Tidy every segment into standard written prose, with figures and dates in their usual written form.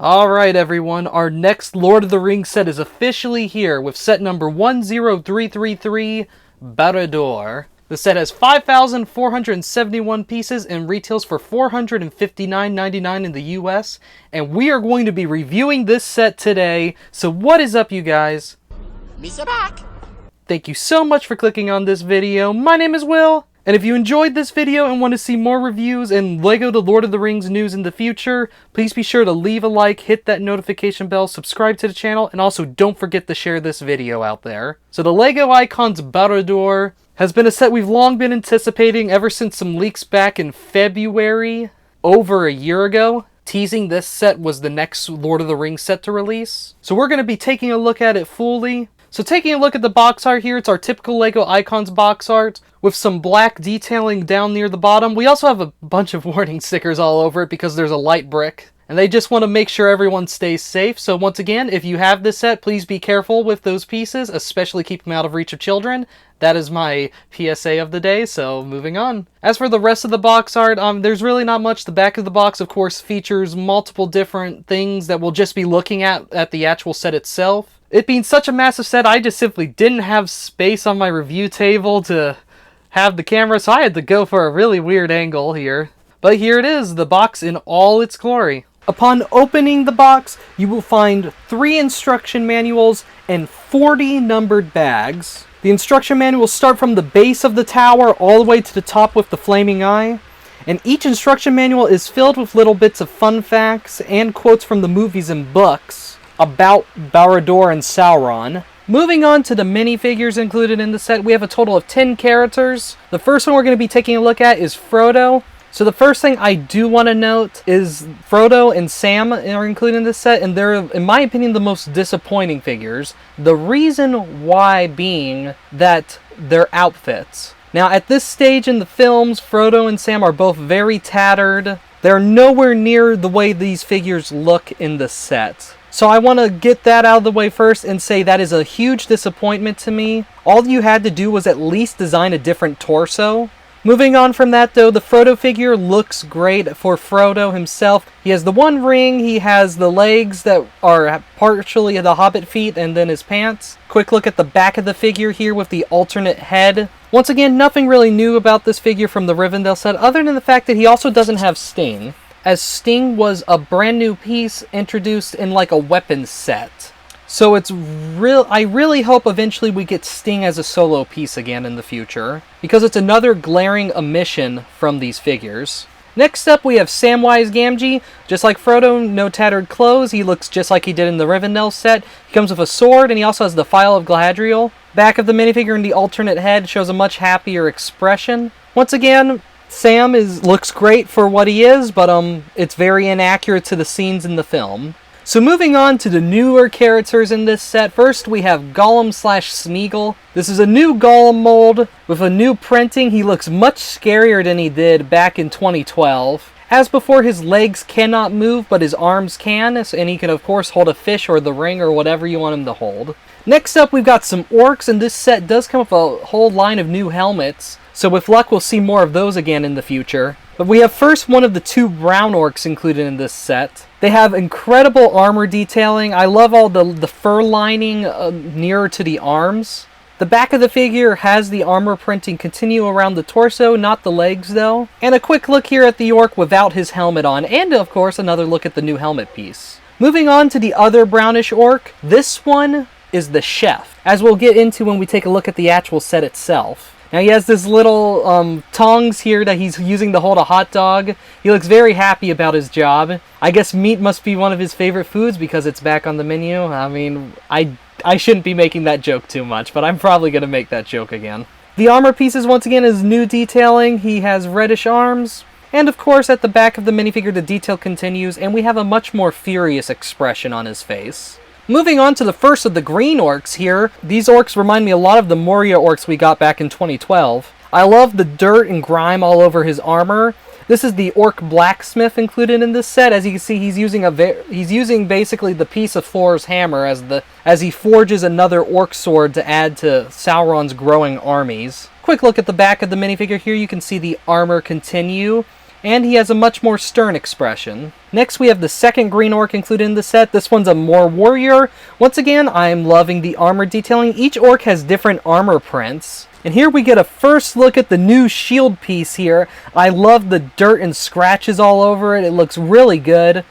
Alright everyone, our next Lord of the Rings set is officially here with set number 10333, Burad Dur. The set has 5,471 pieces and retails for $459.99 in the US, and we are going to be reviewing this set today. So what is up, you guys? Misa back! Thank you so much for clicking on this video. My name is Will, and if you enjoyed this video and want to see more reviews and LEGO The Lord of the Rings news in the future, please be sure to leave a like, hit that notification bell, subscribe to the channel, and also don't forget to share this video out there. So the LEGO Icons Burad Dur has been a set we've long been anticipating ever since some leaks back in February, over a year ago, teasing this set was the next Lord of the Rings set to release. So we're going to be taking a look at it fully. So taking a look at the box art here, it's our typical LEGO Icons box art with some black detailing down near the bottom. We also have a bunch of warning stickers all over it because there's a light brick. And they just want to make sure everyone stays safe. So once again, if you have this set, please be careful with those pieces, especially keep them out of reach of children. That is my PSA of the day, so moving on. As for the rest of the box art, there's really not much. The back of the box, of course, features multiple different things that we'll just be looking at the actual set itself. It being such a massive set, I just simply didn't have space on my review table to have the camera, so I had to go for a really weird angle here. But here it is, the box in all its glory. Upon opening the box, you will find 3 instruction manuals and 40 numbered bags. The instruction manual will start from the base of the tower all the way to the top with the flaming eye. And each instruction manual is filled with little bits of fun facts and quotes from the movies and books about Burad Dur and Sauron. Moving on to the minifigures included in the set, we have a total of 10 characters. The first one we're going to be taking a look at is Frodo. So the first thing I do want to note is Frodo and Sam are included in this set, and they're, in my opinion, the most disappointing figures. The reason why being that their outfits. Now, at this stage in the films, Frodo and Sam are both very tattered. They're nowhere near the way these figures look in the set. So I want to get that out of the way first and say that is a huge disappointment to me. All you had to do was at least design a different torso. Moving on from that though, the Frodo figure looks great for Frodo himself. He has the one ring, he has the legs that are partially the Hobbit feet, and then his pants. Quick look at the back of the figure here with the alternate head. Once again, nothing really new about this figure from the Rivendell set, other than the fact that he also doesn't have Sting, as Sting was a brand new piece introduced in like a weapons set. So it's I really hope eventually we get Sting as a solo piece again in the future, because it's another glaring omission from these figures. Next up we have Samwise Gamgee. Just like Frodo, no tattered clothes, he looks just like he did in the Rivendell set. He comes with a sword and he also has the Phial of Galadriel. Back of the minifigure in the alternate head shows a much happier expression. Once again, Sam looks great for what he is, but it's very inaccurate to the scenes in the film. So moving on to the newer characters in this set, first we have Gollum/Smeagol. This is a new Gollum mold with a new printing. He looks much scarier than he did back in 2012. As before, his legs cannot move, but his arms can, and he can of course hold a fish or the ring or whatever you want him to hold. Next up we've got some orcs, and this set does come with a whole line of new helmets. So with luck we'll see more of those again in the future. But we have first one of the 2 brown orcs included in this set. They have incredible armor detailing. I love all the fur lining nearer to the arms. The back of the figure has the armor printing continue around the torso, not the legs though. And a quick look here at the orc without his helmet on, and of course another look at the new helmet piece. Moving on to the other brownish orc, this one is the chef, as we'll get into when we take a look at the actual set itself. Now he has this little tongs here that he's using to hold a hot dog. He looks very happy about his job. I guess meat must be one of his favorite foods because it's back on the menu. I mean, I shouldn't be making that joke too much, but I'm probably going to make that joke again. The armor pieces once again is new detailing. He has reddish arms. And of course at the back of the minifigure the detail continues and we have a much more furious expression on his face. Moving on to the first of the green orcs here, these orcs remind me a lot of the Moria orcs we got back in 2012. I love the dirt and grime all over his armor. This is the orc blacksmith included in this set. As you can see, he's using basically the piece of Thor's hammer as he forges another orc sword to add to Sauron's growing armies. Quick look at the back of the minifigure here. You can see the armor continue. and he has a much more stern expression. Next we have the second green orc included in the set. This one's a more warrior. Once again, I am loving the armor detailing. Each orc has different armor prints. And here we get a first look at the new shield piece here. I love the dirt and scratches all over it. It looks really good.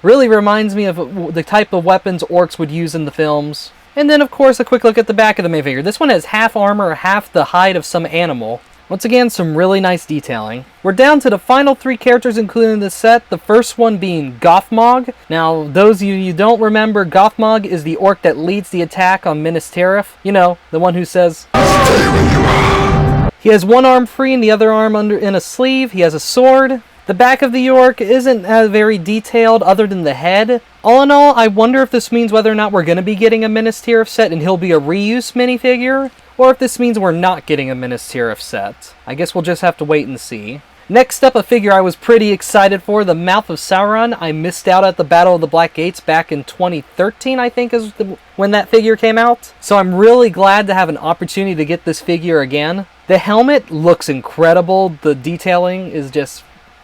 Really reminds me of the type of weapons orcs would use in the films. And then of course a quick look at the back of the minifigure. This one has half armor, half the hide of some animal. Once again, some really nice detailing. We're down to the final 3 characters included in the set, the first one being Gothmog. Now, those of you who don't remember, Gothmog is the orc that leads the attack on Minas Tirith. You know, the one who says, "Stay where you are." He has one arm free and the other arm in a sleeve. He has a sword. The back of the orc isn't very detailed other than the head. All in all, I wonder if this means whether or not we're going to be getting a Minas Tirith set and he'll be a reuse minifigure, or if this means we're not getting a Minas Tirith set. I guess we'll just have to wait and see. Next up, a figure I was pretty excited for, the Mouth of Sauron. I missed out at the Battle of the Black Gates back in 2013, I think is when that figure came out. So I'm really glad to have an opportunity to get this figure again. The helmet looks incredible. The detailing is just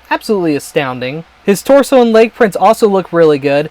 absolutely astounding. His torso and leg prints also look really good.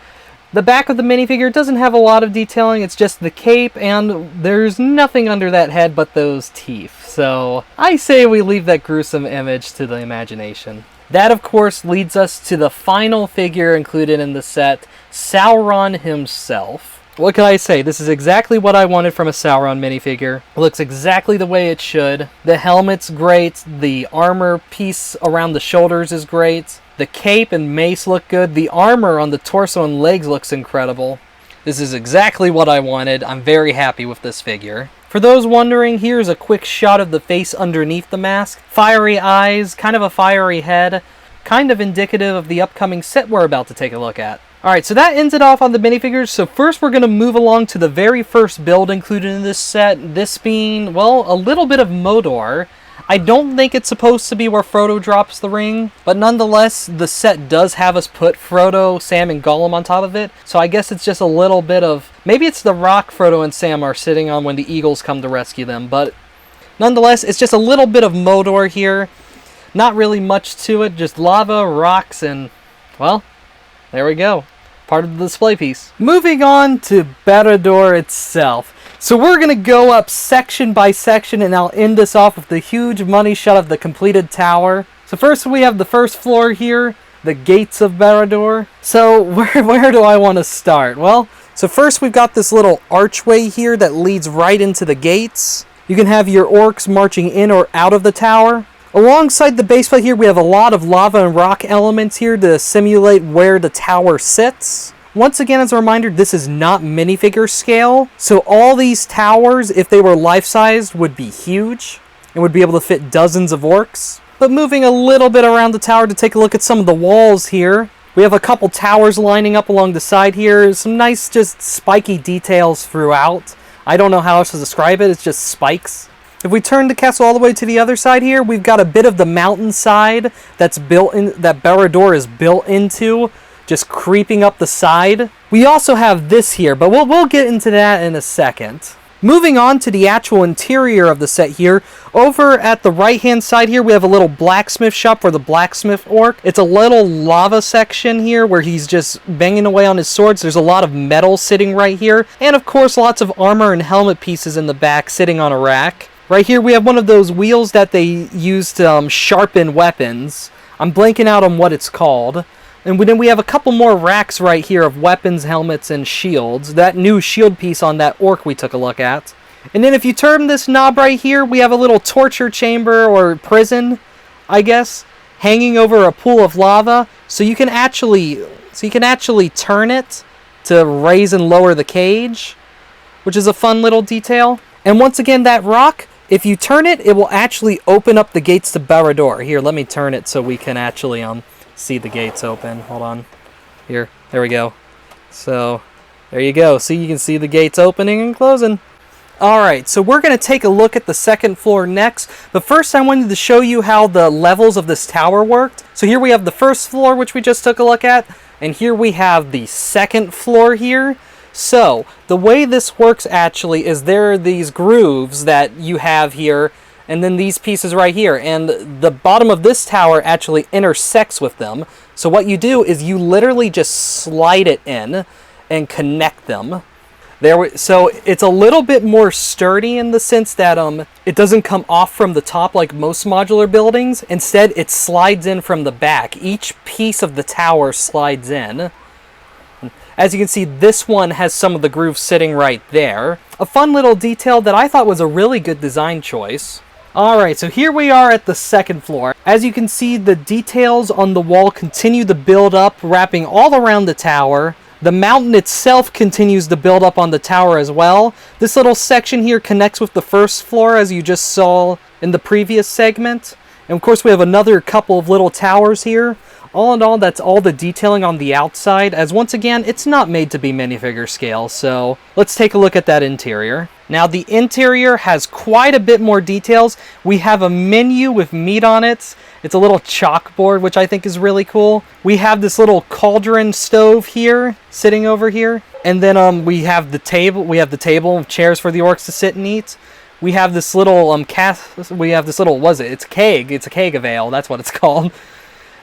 The back of the minifigure doesn't have a lot of detailing, it's just the cape, and there's nothing under that head but those teeth. So I say we leave that gruesome image to the imagination. That, of course, leads us to the final figure included in the set, Sauron himself. What can I say? This is exactly what I wanted from a Sauron minifigure. It looks exactly the way it should. The helmet's great, the armor piece around the shoulders is great. The cape and mace look good. The armor on the torso and legs looks incredible. This is exactly what I wanted. I'm very happy with this figure. For those wondering, here's a quick shot of the face underneath the mask. Fiery eyes, kind of a fiery head, kind of indicative of the upcoming set we're about to take a look at. Alright, so that ends it off on the minifigures. So first we're going to move along to the very first build included in this set. This being, well, a little bit of Mordor. I don't think it's supposed to be where Frodo drops the ring, but nonetheless, the set does have us put Frodo, Sam, and Gollum on top of it, so I guess it's just a little bit of... Maybe it's the rock Frodo and Sam are sitting on when the eagles come to rescue them, but nonetheless, it's just a little bit of Mordor here. Not really much to it, just lava, rocks, and, well, there we go. Part of the display piece. Moving on to Burad Dur itself. So we're going to go up section by section, and I'll end this off with the huge money shot of the completed tower. So first we have the first floor here, the gates of Burad Dur. So where do I want to start? Well, so first we've got this little archway here that leads right into the gates. You can have your orcs marching in or out of the tower. Alongside the base plate here, we have a lot of lava and rock elements here to simulate where the tower sits. Once again, as a reminder, this is not minifigure scale, so all these towers, if they were life-sized, would be huge and would be able to fit dozens of orcs. But moving a little bit around the tower to take a look at some of the walls here, we have a couple towers lining up along the side here, some nice just spiky details throughout. I don't know how else to describe it, it's just spikes. If we turn the castle all the way to the other side here, we've got a bit of the mountainside that's built in, that Burad Dur is built into, just creeping up the side. We also have this here, but we'll get into that in a second. Moving on to the actual interior of the set here, over at the right hand side here we have a little blacksmith shop for the blacksmith orc. It's a little lava section here where he's just banging away on his swords. There's a lot of metal sitting right here, and of course lots of armor and helmet pieces in the back sitting on a rack. Right here we have one of those wheels that they use to sharpen weapons. I'm blanking out on what it's called. And then we have a couple more racks right here of weapons, helmets, and shields. That new shield piece on that orc we took a look at. And then if you turn this knob right here, we have a little torture chamber or prison, I guess, hanging over a pool of lava. So you can actually turn it to raise and lower the cage, which is a fun little detail. And once again, that rock, if you turn it, it will actually open up the gates to Burad Dur. Here, let me turn it so we can actually see the gates open. Hold on. Here. There we go. So, there you go. See, you can see the gates opening and closing. Alright, so we're going to take a look at the second floor next. But first I wanted to show you how the levels of this tower worked. So here we have the first floor, which we just took a look at. And here we have the second floor here. So, the way this works actually is there are these grooves that you have here. and then these pieces right here. And the bottom of this tower actually intersects with them. So what you do is you literally just slide it in and connect them. So it's a little bit more sturdy in the sense that it doesn't come off from the top like most modular buildings. Instead, it slides in from the back. Each piece of the tower slides in. As you can see, this one has some of the grooves sitting right there. A fun little detail that I thought was a really good design choice. Alright, so here we are at the second floor. As you can see, the details on the wall continue to build up, wrapping all around the tower. The mountain itself continues to build up on the tower as well. This little section here connects with the first floor, as you just saw in the previous segment. And of course, we have another couple of little towers here. All in all, that's all the detailing on the outside, as once again, it's not made to be minifigure scale, so let's take a look at that interior. Now, the interior has quite a bit more details. We have a menu with meat on it. It's a little chalkboard, which I think is really cool. We have this little cauldron stove here, sitting over here. And then we have the table. We have the table, chairs for the orcs to sit and eat. We have this little was it? It's a keg. It's a keg of ale. That's what it's called.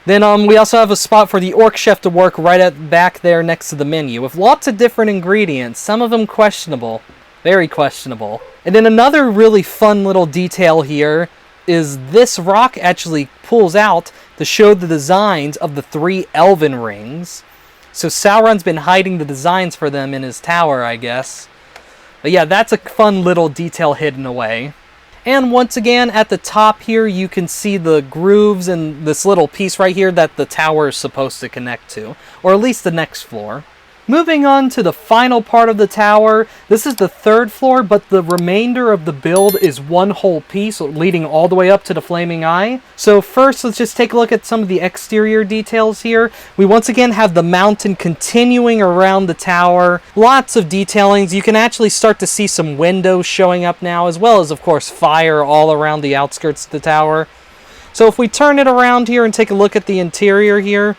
Then we also have a spot for the orc chef to work right at back there next to the menu with lots of different ingredients, some of them questionable, very questionable. And then another really fun little detail here is this rock actually pulls out to show the designs of the 3 elven rings. So Sauron's been hiding the designs for them in his tower, I guess. But yeah, that's a fun little detail hidden away. And once again, at the top here, you can see the grooves and this little piece right here that the tower is supposed to connect to, or at least the next floor. Moving on to the final part of the tower, this is the 3rd floor, but the remainder of the build is one whole piece leading all the way up to the Flaming Eye. So first, let's just take a look at some of the exterior details here. We once again have the mountain continuing around the tower. Lots of detailings. You can actually start to see some windows showing up now, as well as, of course, fire all around the outskirts of the tower. So if we turn it around here and take a look at the interior here,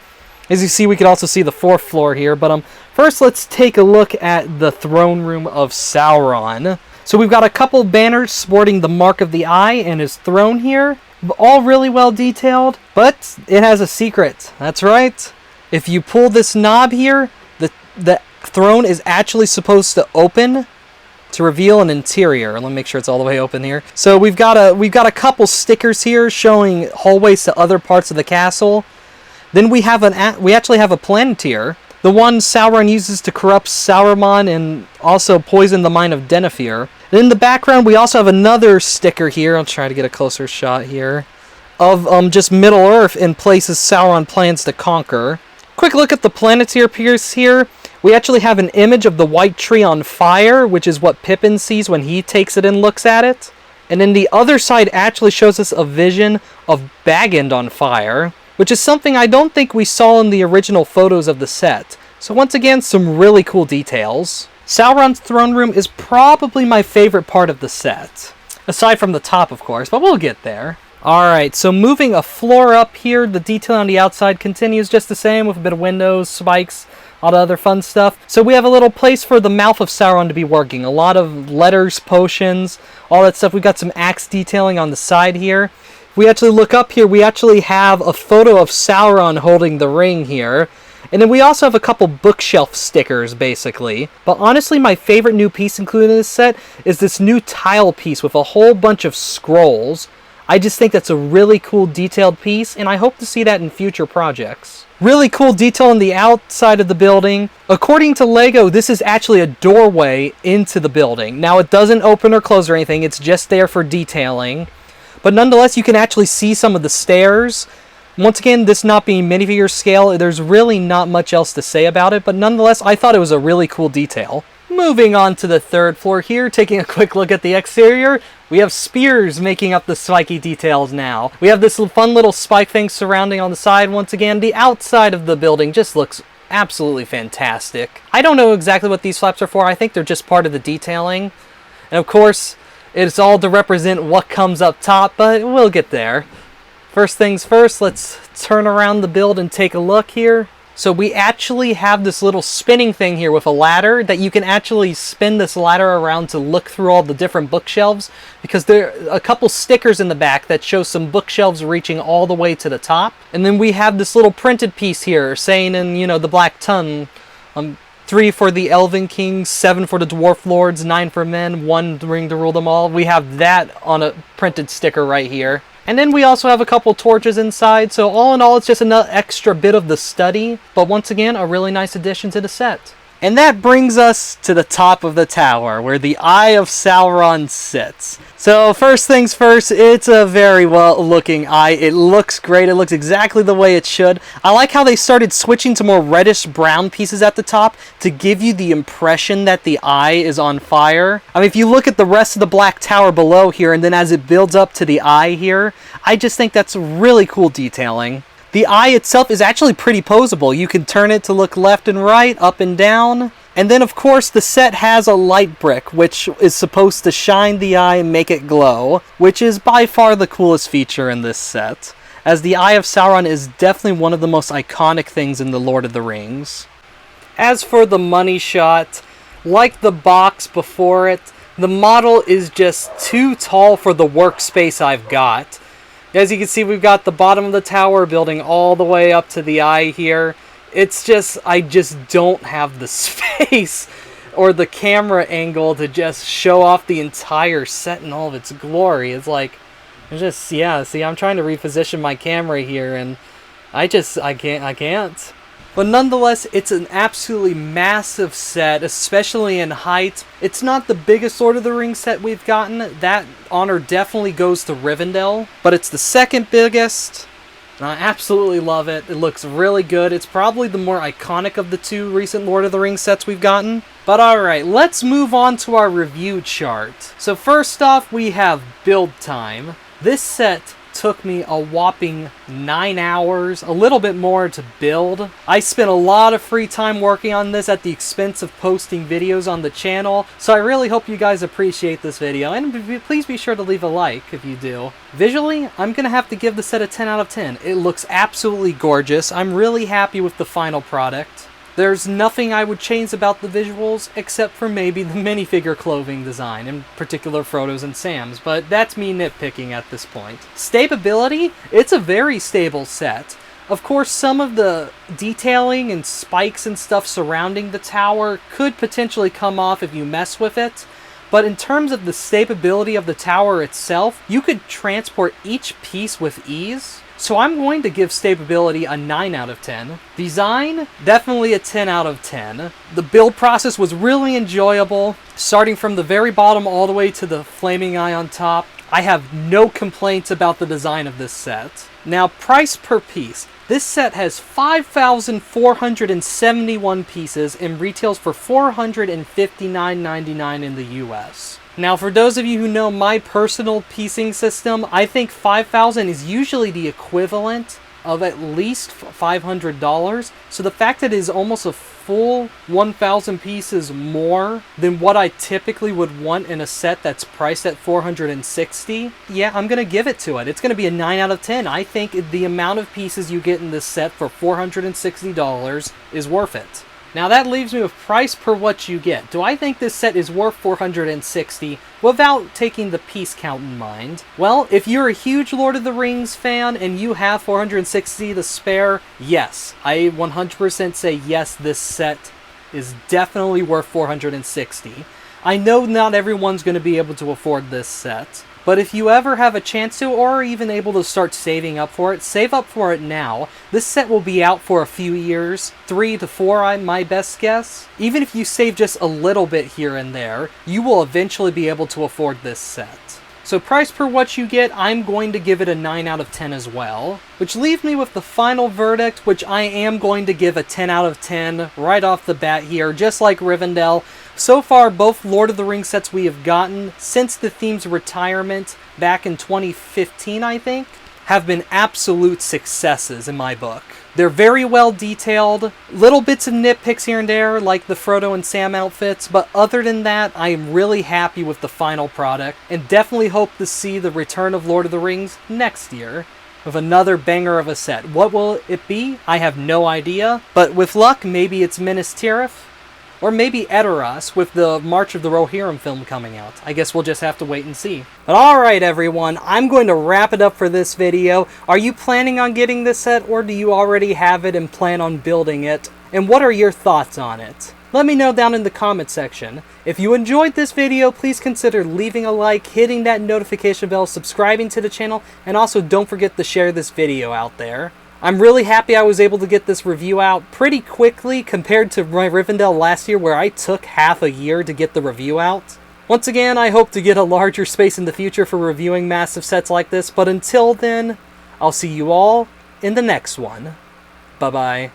as you see, we can also see the 4th floor here, but first let's take a look at the throne room of Sauron. So we've got a couple banners sporting the mark of the eye and his throne here, all really well detailed, but it has a secret. That's right. If you pull this knob here, the throne is actually supposed to open to reveal an interior. Let me make sure it's all the way open here. So we've got a couple stickers here showing hallways to other parts of the castle. Then we actually have a planeteer, the one Sauron uses to corrupt Saruman and also poison the mind of Denethor. And in the background, we also have another sticker here. I'll try to get a closer shot here of just Middle Earth and places Sauron plans to conquer. Quick look at the planeteer piece here. We actually have an image of the white tree on fire, which is what Pippin sees when he takes it and looks at it. And then the other side actually shows us a vision of Bagend on fire, which is something I don't think we saw in the original photos of the set. So once again, some really cool details. Sauron's throne room is probably my favorite part of the set. Aside from the top, of course, but we'll get there. Alright, so moving a floor up here, the detail on the outside continues just the same with a bit of windows, spikes, all the other fun stuff. So we have a little place for the mouth of Sauron to be working. A lot of letters, potions, all that stuff. We've got some axe detailing on the side here. If we actually look up here, we actually have a photo of Sauron holding the ring here. And then we also have a couple bookshelf stickers, basically. But honestly, my favorite new piece included in this set is this new tile piece with a whole bunch of scrolls. I just think that's a really cool detailed piece, and I hope to see that in future projects. Really cool detail on the outside of the building. According to LEGO, this is actually a doorway into the building. Now, it doesn't open or close or anything, it's just there for detailing. But nonetheless, you can actually see some of the stairs. Once again, this not being minifigure scale, there's really not much else to say about it, but nonetheless, I thought it was a really cool detail. Moving on to the 3rd floor here, taking a quick look at the exterior, we have spears making up the spiky details now. We have this fun little spike thing surrounding on the side. Once again, the outside of the building just looks absolutely fantastic. I don't know exactly what these flaps are for. I think they're just part of the detailing. And of course, it's all to represent what comes up top, but we'll get there. First things first, let's turn around the build and take a look here. So we actually have this little spinning thing here with a ladder that you can actually spin this ladder around to look through all the different bookshelves, because there are a couple stickers in the back that show some bookshelves reaching all the way to the top. And then we have this little printed piece here saying in, you know, the black tongue, 3 for the Elven Kings, 7 for the Dwarf Lords, 9 for men, 1 ring to rule them all. We have that on a printed sticker right here. And then we also have a couple torches inside, so all in all it's just another extra bit of the study, but once again a really nice addition to the set. And that brings us to the top of the tower, where the Eye of Sauron sits. So first things first, it's a very well looking eye. It looks great, it looks exactly the way it should. I like how they started switching to more reddish brown pieces at the top to give you the impression that the eye is on fire. I mean, if you look at the rest of the black tower below here, and then as it builds up to the eye here, I just think that's really cool detailing. The eye itself is actually pretty poseable. You can turn it to look left and right, up and down. And then of course the set has a light brick, which is supposed to shine the eye and make it glow, which is by far the coolest feature in this set, as the Eye of Sauron is definitely one of the most iconic things in the Lord of the Rings. As for the money shot, like the box before it, the model is just too tall for the workspace I've got. As you can see, we've got the bottom of the tower building all the way up to the eye here. It's just, I just don't have the space or the camera angle to just show off the entire set in all of its glory. It's like, it's just, yeah, see, I'm trying to reposition my camera here, and I can't. But nonetheless, it's an absolutely massive set, especially in height. It's not the biggest Lord of the Rings set we've gotten. That honor definitely goes to Rivendell. But it's the second biggest, and I absolutely love it. It looks really good. It's probably the more iconic of the two recent Lord of the Rings sets we've gotten. But alright, let's move on to our review chart. So first off, we have build time. This set took me a whopping 9 hours, a little bit more to build. I spent a lot of free time working on this at the expense of posting videos on the channel, so I really hope you guys appreciate this video, and please be sure to leave a like if you do. Visually, I'm gonna have to give the set a 10 out of 10. It looks absolutely gorgeous. I'm really happy with the final product. There's nothing I would change about the visuals, except for maybe the minifigure clothing design, in particular Frodo's and Sam's, but that's me nitpicking at this point. Stability? It's a very stable set. Of course, some of the detailing and spikes and stuff surrounding the tower could potentially come off if you mess with it, but in terms of the stability of the tower itself, you could transport each piece with ease. So I'm going to give stability a 9 out of 10. Design, definitely a 10 out of 10. The build process was really enjoyable, starting from the very bottom all the way to the flaming eye on top. I have no complaints about the design of this set. Now, price per piece. This set has 5,471 pieces and retails for $459.99 in the US. Now, for those of you who know my personal piecing system, I think 5,000 is usually the equivalent of at least $500. So the fact that it is almost a full 1,000 pieces more than what I typically would want in a set that's priced at $460, yeah, I'm going to give it to it. It's going to be a 9 out of 10. I think the amount of pieces you get in this set for $460 is worth it. Now that leaves me with price per what you get. Do I think this set is worth $460 without taking the piece count in mind? Well, if you're a huge Lord of the Rings fan and you have $460 to spare, yes. I 100% say yes, this set is definitely worth $460. I know not everyone's going to be able to afford this set, but if you ever have a chance to, or are even able to start saving up for it, save up for it now. This set will be out for a few years, 3 to 4, my best guess. Even if you save just a little bit here and there, you will eventually be able to afford this set. So price per what you get, I'm going to give it a 9 out of 10 as well. Which leaves me with the final verdict, which I am going to give a 10 out of 10 right off the bat here, just like Rivendell. So far, both Lord of the Rings sets we have gotten since the theme's retirement back in 2015, I think, have been absolute successes in my book. They're very well detailed, little bits of nitpicks here and there, like the Frodo and Sam outfits, but other than that, I am really happy with the final product, and definitely hope to see the return of Lord of the Rings next year. with another banger of a set. What will it be? I have no idea. But with luck, maybe it's Minas Tirith. Or maybe Edoras with the March of the Rohirrim film coming out. I guess we'll just have to wait and see. But alright everyone, I'm going to wrap it up for this video. Are you planning on getting this set, or do you already have it and plan on building it? And what are your thoughts on it? Let me know down in the comment section. If you enjoyed this video, please consider leaving a like, hitting that notification bell, subscribing to the channel, and also don't forget to share this video out there. I'm really happy I was able to get this review out pretty quickly compared to my Rivendell last year where I took half a year to get the review out. Once again, I hope to get a larger space in the future for reviewing massive sets like this, but until then, I'll see you all in the next one. Bye-bye.